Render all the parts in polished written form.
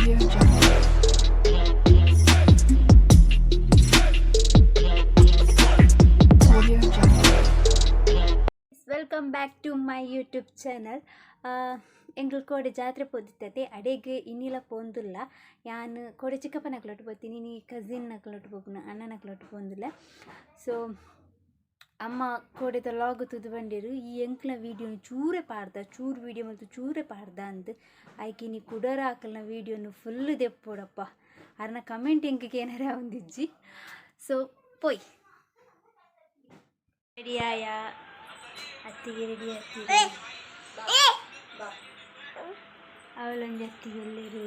Audio Jungle. Audio Jungle. Welcome back to my YouTube channel. ಎಂಗಳು ಕೋಡೆ ಜಾತ್ರೆ ಪೋದಿತ್ತತೆ ಅಡೆಗೆ ಇನ್ನಿಲ ಪೋಂದುಲ್ಲ. ಯಾನು ಕೋಡೆ ಚಿಕ್ಕಪ್ಪನಕ್ಲೊಟ್ಟು ಬರ್ತೀನಿ, ನೀ ಕಸಿನ್ ನಕ್ಲೊಟ್ಟು ಹೋಗ್ನ, ಅಣ್ಣನಕ್ಲೊಟ್ಟು ಪೋಂದಿಲ್ಲ. ಸೊ ಅಮ್ಮ ಕೋಡೆದ ಲಾಗ್ ತುದು ಬಂದಿರು ಈ ಎಂಕ್ಲ ವೀಡಿಯೋನು ಚೂರು ವೀಡಿಯೋ ಮತ್ತು ಚೂರೇ ಪಾಡ್ದ ಅಂತ ಆಯ್ಕೆ ನೀ ಕುಡರ ಹಾಕಲ್ನ ವೀಡಿಯೋನು ಫುಲ್ಲು ದೆಪ್ಪೋಡಪ್ಪ ಅರ್ನ ಕಮೆಂಟ್ ಎಂಕಿಗೆ ಏನಾರ ಒಂದಿಜ್ಜಿ. ಸೊ ಪೋಯ್ ರೆಡಿಯಾಯ ಅತ್ತಿಗೆ ರೆಡಿ ಆಗ್ತೀವಿ, ಅವಳೊಂದು ಅತ್ತಿಗೆ ಎಲ್ಲರೂ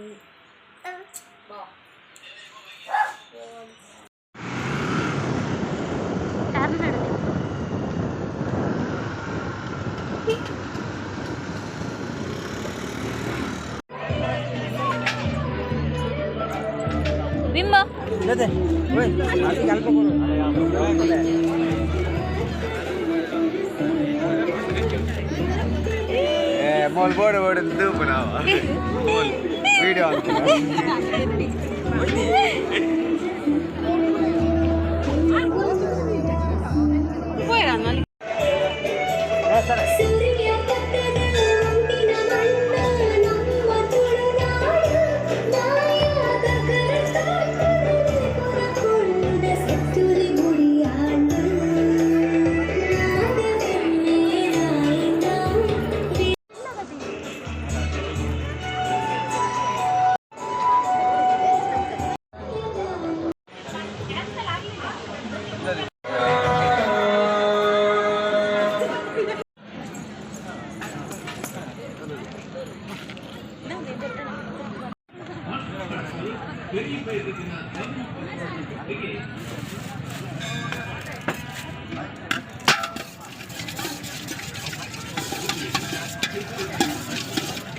ಬಿಂಬ मोल बोर्ड बोर्ड दो बनावा मोल वीडियो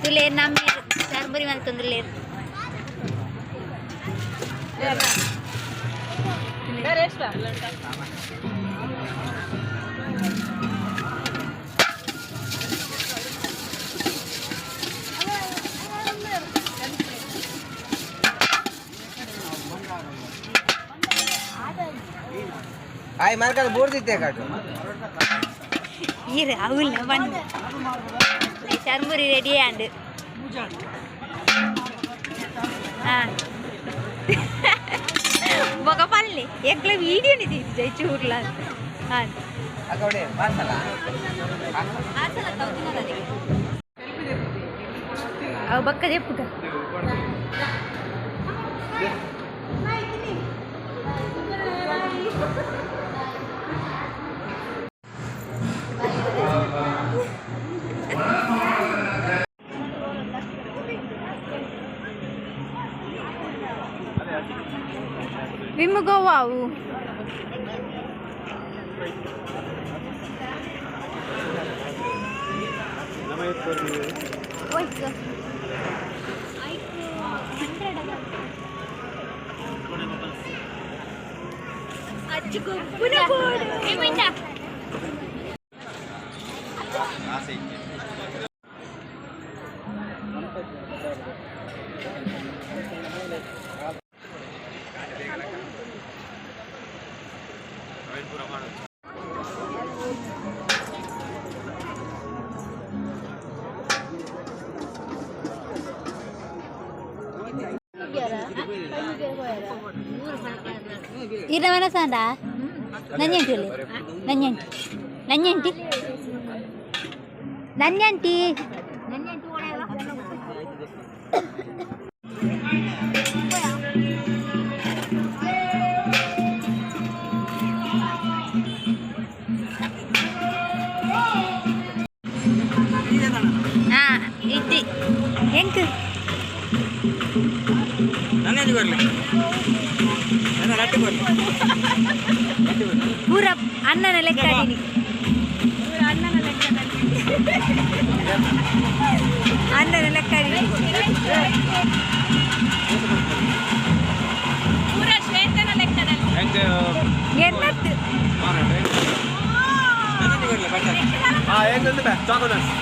तुलेर नम्मी चारबरी मन तंदुलेर आई मार का बोर्ड देते काटो ये राहुल ना बन चारबरी रेडी आंड बघा पालले एकला व्हिडिओ नाही ती जायची उरला हां अगवडे मासाला आसला तवतीना रे अव बक्का చెప్పుగా Vimos wow. Ira mana sana? Nanyanti le, nanyanti, nanyanti, nanyanti, nanyanti orang apa? Ah, itu, yang ke? nanti juga le ಪೂರ ಅನ್ನನ ಲೆಕ್ಕ ಅನ್ನನ ಲೆಕ್ಕ ಪೂರ ಶ್ವೇತನ ಲೆಕ್ಕದಲ್ಲಿ ಎನ್ನತ್ತು ಚಾಕೋಲೆಟ್ಸ್